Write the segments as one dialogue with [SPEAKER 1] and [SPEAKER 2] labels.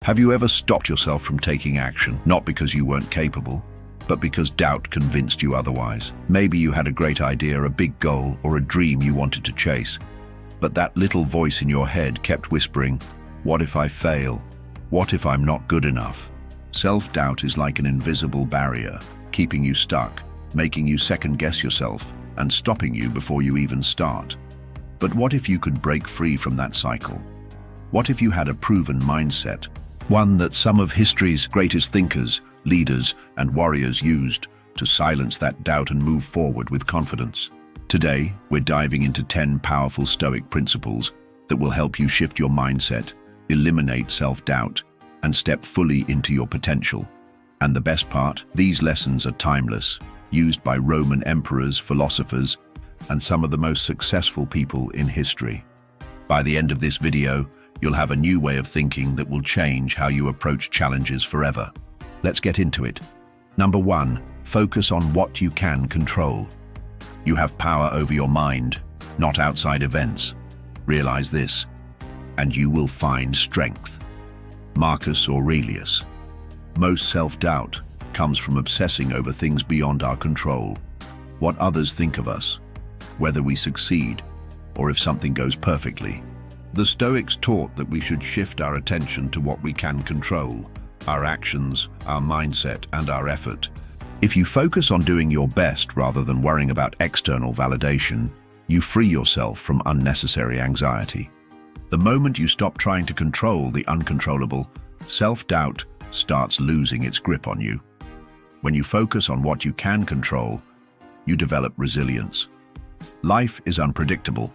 [SPEAKER 1] Have you ever stopped yourself from taking action, not because you weren't capable, but because doubt convinced you otherwise? Maybe you had a great idea, a big goal, or a dream you wanted to chase, but that little voice in your head kept whispering, "What if I fail? What if I'm not good enough?" Self-doubt is like an invisible barrier, keeping you stuck, making you second-guess yourself, and stopping you before you even start. But what if you could break free from that cycle? What if you had a proven mindset, one that some of history's greatest thinkers, leaders, and warriors used to silence that doubt and move forward with confidence? Today, we're diving into 10 powerful Stoic principles that will help you shift your mindset, eliminate self-doubt, and step fully into your potential. And the best part, these lessons are timeless, used by Roman emperors, philosophers, and some of the most successful people in history. By the end of this video, you'll have a new way of thinking that will change how you approach challenges forever. Let's get into it. Number 1, focus on what you can control. You have power over your mind, not outside events. Realize this, and you will find strength. Marcus Aurelius. Most self-doubt comes from obsessing over things beyond our control. What others think of us, whether we succeed, or if something goes perfectly. The Stoics taught that we should shift our attention to what we can control, our actions, our mindset, and our effort. If you focus on doing your best rather than worrying about external validation, you free yourself from unnecessary anxiety. The moment you stop trying to control the uncontrollable, self-doubt starts losing its grip on you. When you focus on what you can control, you develop resilience. Life is unpredictable.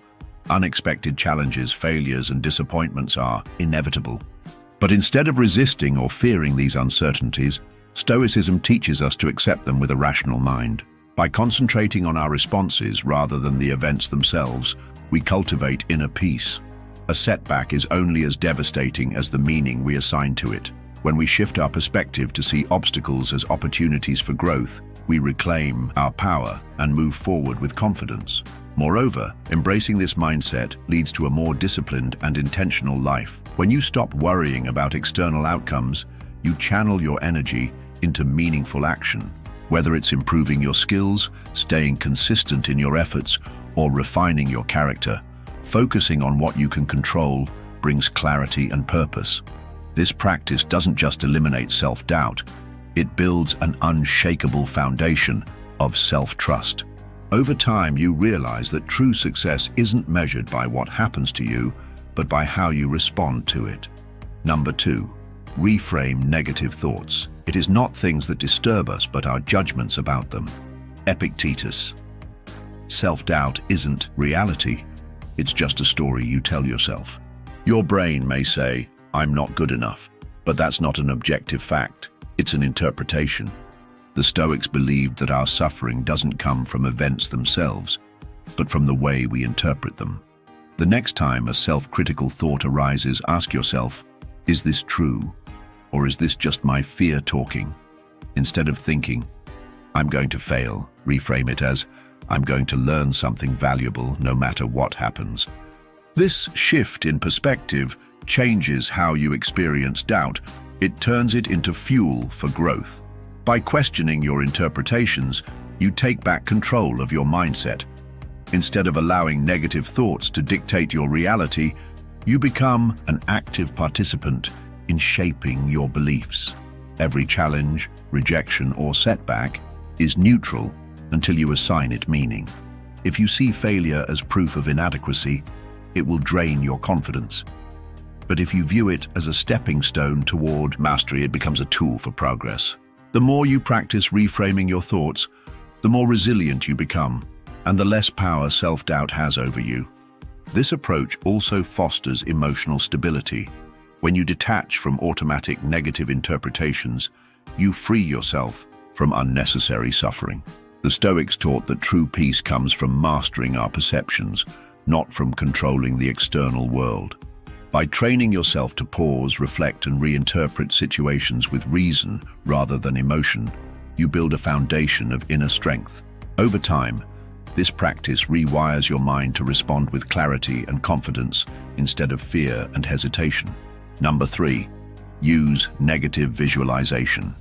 [SPEAKER 1] Unexpected challenges, failures, and disappointments are inevitable. But instead of resisting or fearing these uncertainties, Stoicism teaches us to accept them with a rational mind. By concentrating on our responses rather than the events themselves, we cultivate inner peace. A setback is only as devastating as the meaning we assign to it. When we shift our perspective to see obstacles as opportunities for growth, we reclaim our power and move forward with confidence. Moreover, embracing this mindset leads to a more disciplined and intentional life. When you stop worrying about external outcomes, you channel your energy into meaningful action. Whether it's improving your skills, staying consistent in your efforts, or refining your character, focusing on what you can control brings clarity and purpose. This practice doesn't just eliminate self-doubt, it builds an unshakable foundation of self-trust. Over time, you realize that true success isn't measured by what happens to you, but by how you respond to it. Number 2, reframe negative thoughts. It is not things that disturb us, but our judgments about them. Epictetus. Self-doubt isn't reality. It's just a story you tell yourself. Your brain may say, "I'm not good enough," but that's not an objective fact. It's an interpretation. The Stoics believed that our suffering doesn't come from events themselves, but from the way we interpret them. The next time a self-critical thought arises, ask yourself, is this true? Or is this just my fear talking? Instead of thinking, "I'm going to fail," reframe it as, "I'm going to learn something valuable no matter what happens." This shift in perspective changes how you experience doubt. It turns it into fuel for growth. By questioning your interpretations, you take back control of your mindset. Instead of allowing negative thoughts to dictate your reality, you become an active participant in shaping your beliefs. Every challenge, rejection, or setback is neutral until you assign it meaning. If you see failure as proof of inadequacy, it will drain your confidence. But if you view it as a stepping stone toward mastery, it becomes a tool for progress. The more you practice reframing your thoughts, the more resilient you become, and the less power self-doubt has over you. This approach also fosters emotional stability. When you detach from automatic negative interpretations, you free yourself from unnecessary suffering. The Stoics taught that true peace comes from mastering our perceptions, not from controlling the external world. By training yourself to pause, reflect, and reinterpret situations with reason rather than emotion, you build a foundation of inner strength. Over time, this practice rewires your mind to respond with clarity and confidence instead of fear and hesitation. Number 3, use negative visualization.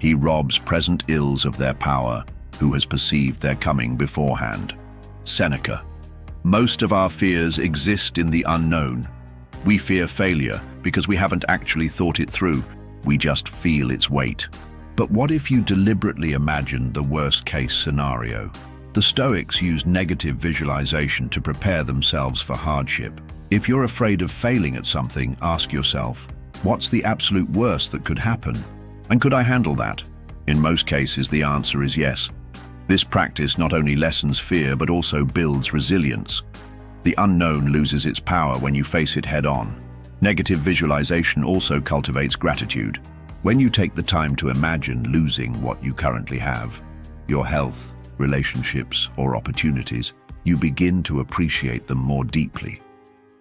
[SPEAKER 1] He robs present ills of their power who has perceived their coming beforehand. Seneca. Most of our fears exist in the unknown. We fear failure because we haven't actually thought it through. We just feel its weight. But what if you deliberately imagined the worst-case scenario? The Stoics use negative visualization to prepare themselves for hardship. If you're afraid of failing at something, ask yourself, what's the absolute worst that could happen? And could I handle that? In most cases, the answer is yes. This practice not only lessens fear, but also builds resilience. The unknown loses its power when you face it head-on. Negative visualization also cultivates gratitude. When you take the time to imagine losing what you currently have, your health, relationships, or opportunities, you begin to appreciate them more deeply.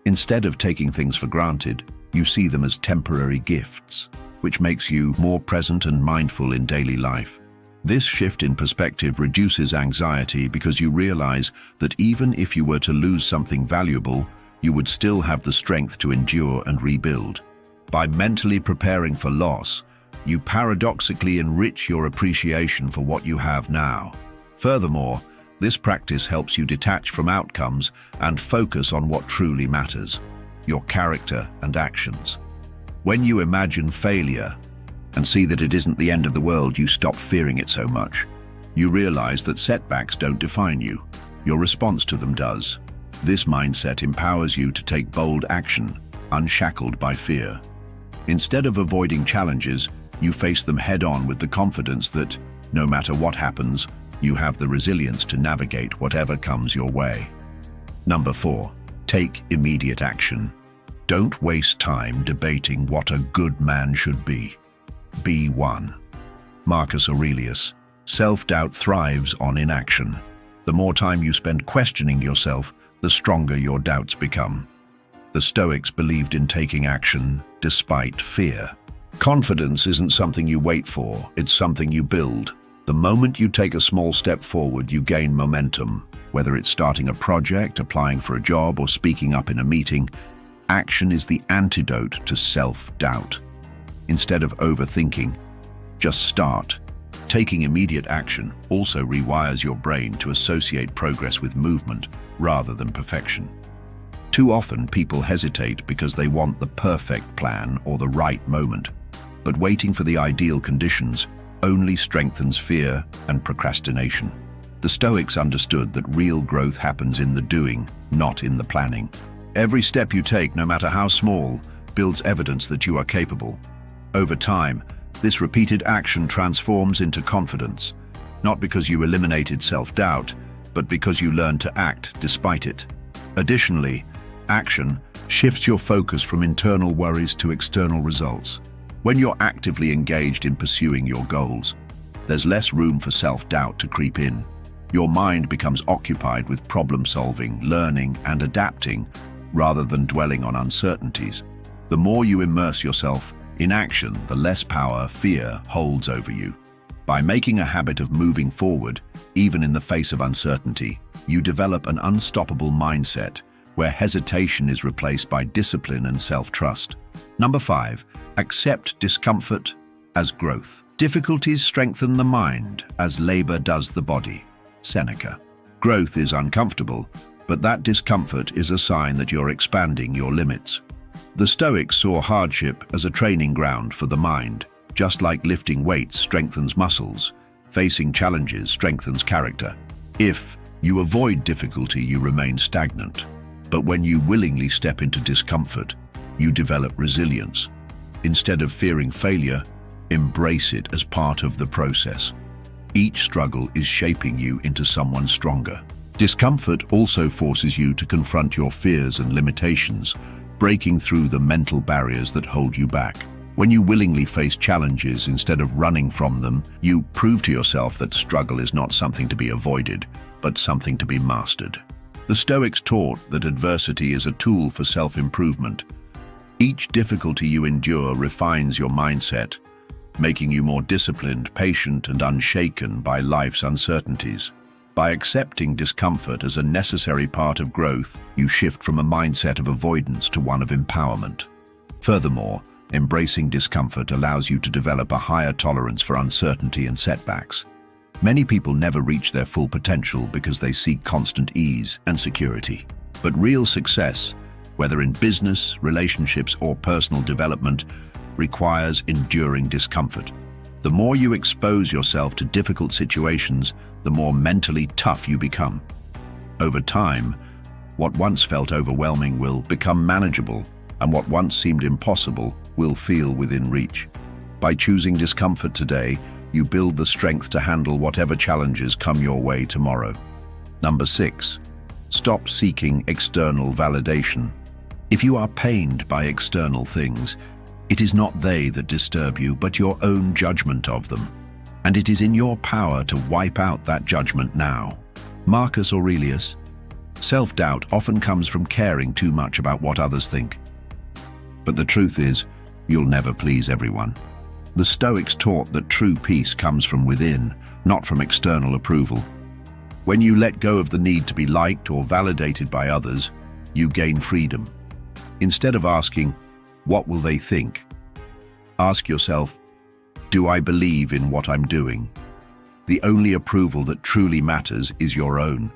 [SPEAKER 1] Instead of taking things for granted, you see them as temporary gifts, which makes you more present and mindful in daily life. This shift in perspective reduces anxiety because you realize that even if you were to lose something valuable, you would still have the strength to endure and rebuild. By mentally preparing for loss, you paradoxically enrich your appreciation for what you have now. Furthermore, this practice helps you detach from outcomes and focus on what truly matters, your character and actions. When you imagine failure and see that it isn't the end of the world, you stop fearing it so much. You realize that setbacks don't define you. Your response to them does. This mindset empowers you to take bold action, unshackled by fear. Instead of avoiding challenges, you face them head-on with the confidence that, no matter what happens, you have the resilience to navigate whatever comes your way. Number 4, take immediate action. Don't waste time debating what a good man should be. Be one. Marcus Aurelius. Self-doubt thrives on inaction. The more time you spend questioning yourself, the stronger your doubts become. The Stoics believed in taking action despite fear. Confidence isn't something you wait for, it's something you build. The moment you take a small step forward, you gain momentum. Whether it's starting a project, applying for a job, or speaking up in a meeting, action is the antidote to self-doubt. Instead of overthinking, just start. Taking immediate action also rewires your brain to associate progress with movement rather than perfection. Too often, people hesitate because they want the perfect plan or the right moment. But waiting for the ideal conditions only strengthens fear and procrastination. The Stoics understood that real growth happens in the doing, not in the planning. Every step you take, no matter how small, builds evidence that you are capable. Over time, this repeated action transforms into confidence, not because you eliminated self-doubt, but because you learned to act despite it. Additionally, action shifts your focus from internal worries to external results. When you're actively engaged in pursuing your goals, there's less room for self-doubt to creep in. Your mind becomes occupied with problem-solving, learning, and adapting, rather than dwelling on uncertainties. The more you immerse yourself in action, the less power fear holds over you. By making a habit of moving forward, even in the face of uncertainty, you develop an unstoppable mindset where hesitation is replaced by discipline and self-trust. Number 5, accept discomfort as growth. Difficulties strengthen the mind as labor does the body. Seneca. Growth is uncomfortable, but that discomfort is a sign that you're expanding your limits. The Stoics saw hardship as a training ground for the mind. Just like lifting weights strengthens muscles, facing challenges strengthens character. If you avoid difficulty, you remain stagnant. But when you willingly step into discomfort, you develop resilience. Instead of fearing failure, embrace it as part of the process. Each struggle is shaping you into someone stronger. Discomfort also forces you to confront your fears and limitations, breaking through the mental barriers that hold you back. When you willingly face challenges instead of running from them, you prove to yourself that struggle is not something to be avoided, but something to be mastered. The Stoics taught that adversity is a tool for self-improvement. Each difficulty you endure refines your mindset, making you more disciplined, patient, and unshaken by life's uncertainties. By accepting discomfort as a necessary part of growth, you shift from a mindset of avoidance to one of empowerment. Furthermore, Embracing discomfort allows you to develop a higher tolerance for uncertainty and setbacks. Many people never reach their full potential because they seek constant ease and security. But real success, whether in business, relationships, or personal development, requires enduring discomfort. The more you expose yourself to difficult situations, the more mentally tough you become. Over time, what once felt overwhelming will become manageable, and what once seemed impossible will feel within reach. By choosing discomfort today, you build the strength to handle whatever challenges come your way tomorrow. Number 6. Stop seeking external validation. If you are pained by external things, it is not they that disturb you, but your own judgment of them. And it is in your power to wipe out that judgment now. Marcus Aurelius. Self-doubt often comes from caring too much about what others think. But the truth is, you'll never please everyone. The Stoics taught that true peace comes from within, not from external approval. When you let go of the need to be liked or validated by others, you gain freedom. Instead of asking, "What will they think?" ask yourself, "Do I believe in what I'm doing?" The only approval that truly matters is your own.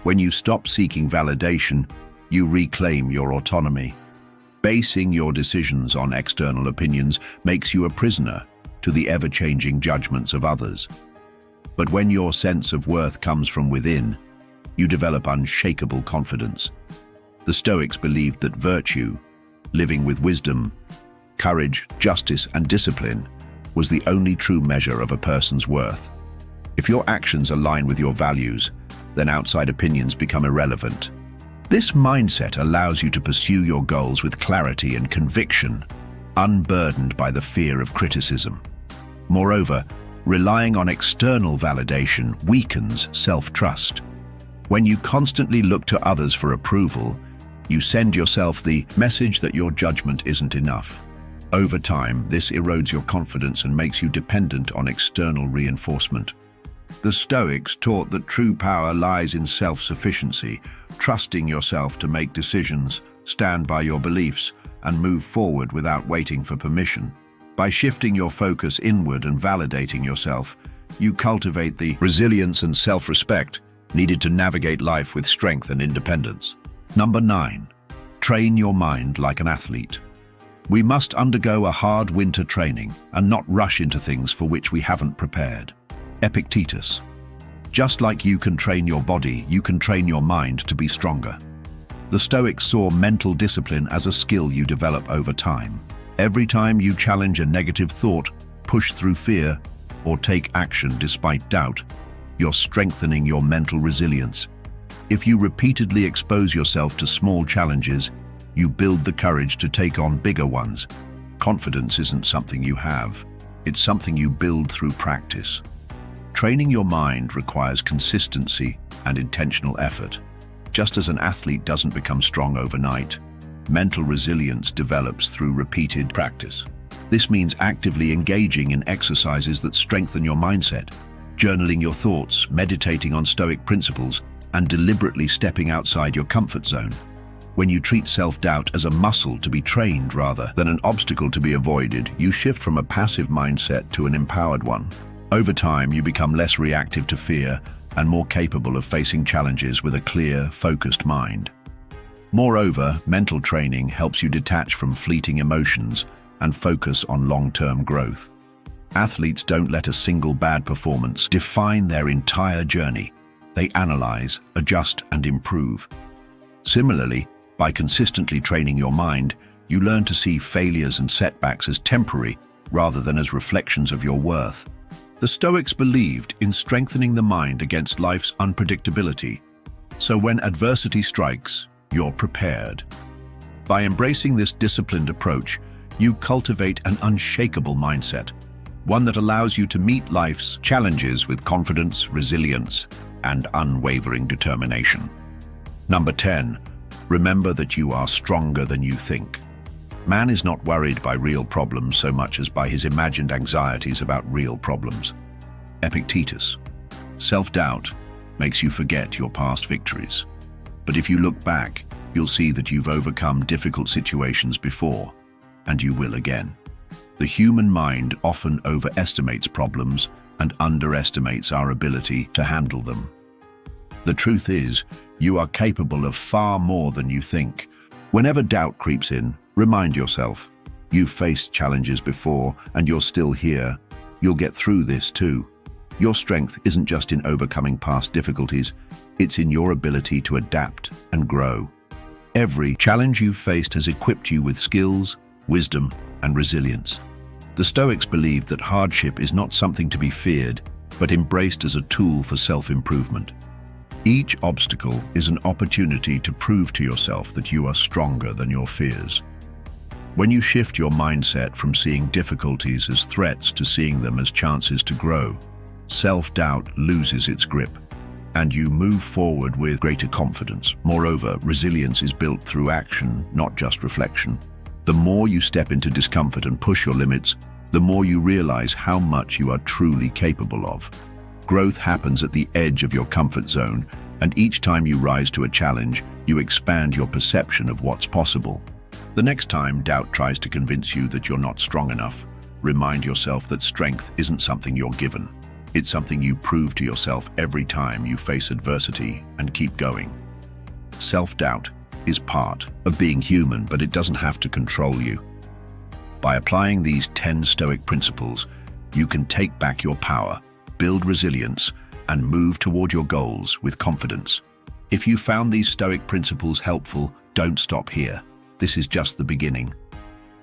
[SPEAKER 1] When you stop seeking validation, you reclaim your autonomy. Basing your decisions on external opinions makes you a prisoner to the ever-changing judgments of others. But when your sense of worth comes from within, you develop unshakable confidence. The Stoics believed that virtue, living with wisdom, courage, justice, and discipline, was the only true measure of a person's worth. If your actions align with your values, then outside opinions become irrelevant. This mindset allows you to pursue your goals with clarity and conviction, unburdened by the fear of criticism. Moreover, relying on external validation weakens self-trust. When you constantly look to others for approval, you send yourself the message that your judgment isn't enough. Over time, this erodes your confidence and makes you dependent on external reinforcement. The Stoics taught that true power lies in self-sufficiency, trusting yourself to make decisions, stand by your beliefs, and move forward without waiting for permission. By shifting your focus inward and validating yourself, you cultivate the resilience and self-respect needed to navigate life with strength and independence. Number 9. Train your mind like an athlete. We must undergo a hard winter training and not rush into things for which we haven't prepared. Epictetus. Just like you can train your body, you can train your mind to be stronger. The Stoics saw mental discipline as a skill you develop over time. Every time you challenge a negative thought, push through fear, or take action despite doubt, you're strengthening your mental resilience. If you repeatedly expose yourself to small challenges, you build the courage to take on bigger ones. Confidence isn't something you have, it's something you build through practice. Training your mind requires consistency and intentional effort. Just as an athlete doesn't become strong overnight, mental resilience develops through repeated practice. This means actively engaging in exercises that strengthen your mindset, journaling your thoughts, meditating on Stoic principles, and deliberately stepping outside your comfort zone. When you treat self-doubt as a muscle to be trained rather than an obstacle to be avoided, you shift from a passive mindset to an empowered one. Over time, you become less reactive to fear and more capable of facing challenges with a clear, focused mind. Moreover, mental training helps you detach from fleeting emotions and focus on long-term growth. Athletes don't let a single bad performance define their entire journey. They analyze, adjust, and improve. Similarly, by consistently training your mind, you learn to see failures and setbacks as temporary rather than as reflections of your worth. The Stoics believed in strengthening the mind against life's unpredictability, so when adversity strikes, you're prepared. By embracing this disciplined approach, you cultivate an unshakable mindset, one that allows you to meet life's challenges with confidence, resilience, and unwavering determination. Number 10. Remember that you are stronger than you think. Man is not worried by real problems so much as by his imagined anxieties about real problems. Epictetus. Self-doubt makes you forget your past victories. But if you look back, you'll see that you've overcome difficult situations before. and you will again. The human mind often overestimates problems and underestimates our ability to handle them. The truth is, you are capable of far more than you think. Whenever doubt creeps in, remind yourself, you've faced challenges before and you're still here. You'll get through this too. Your strength isn't just in overcoming past difficulties, it's in your ability to adapt and grow. Every challenge you've faced has equipped you with skills, wisdom, and resilience. The Stoics believed that hardship is not something to be feared, but embraced as a tool for self-improvement. Each obstacle is an opportunity to prove to yourself that you are stronger than your fears. When you shift your mindset from seeing difficulties as threats to seeing them as chances to grow, self-doubt loses its grip, and you move forward with greater confidence. Moreover, resilience is built through action, not just reflection. The more you step into discomfort and push your limits, the more you realize how much you are truly capable of. Growth happens at the edge of your comfort zone, and each time you rise to a challenge, you expand your perception of what's possible. The next time doubt tries to convince you that you're not strong enough, remind yourself that strength isn't something you're given. It's something you prove to yourself every time you face adversity and keep going. Self-doubt is part of being human, but it doesn't have to control you. By applying these 10 Stoic principles, you can take back your power, build resilience, and move toward your goals with confidence. If you found these Stoic principles helpful, don't stop here. This is just the beginning.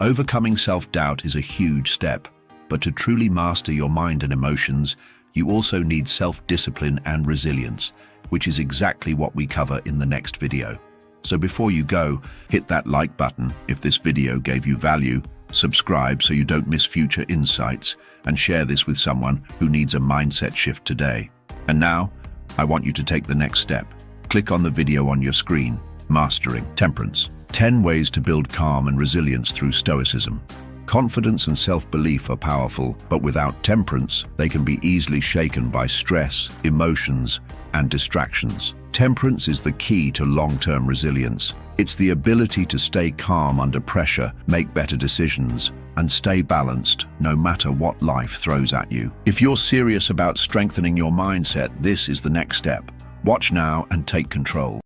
[SPEAKER 1] Overcoming self-doubt is a huge step, but to truly master your mind and emotions, you also need self-discipline and resilience, which is exactly what we cover in the next video. So before you go, hit that like button if this video gave you value, subscribe so you don't miss future insights, and share this with someone who needs a mindset shift today. And now, I want you to take the next step. Click on the video on your screen, Mastering Temperance. 10 ways to build calm and resilience through Stoicism. Confidence and self-belief are powerful, but without temperance, they can be easily shaken by stress, emotions, and distractions. Temperance is the key to long-term resilience. It's the ability to stay calm under pressure, make better decisions, and stay balanced no matter what life throws at you. If you're serious about strengthening your mindset, this is the next step. Watch now and take control.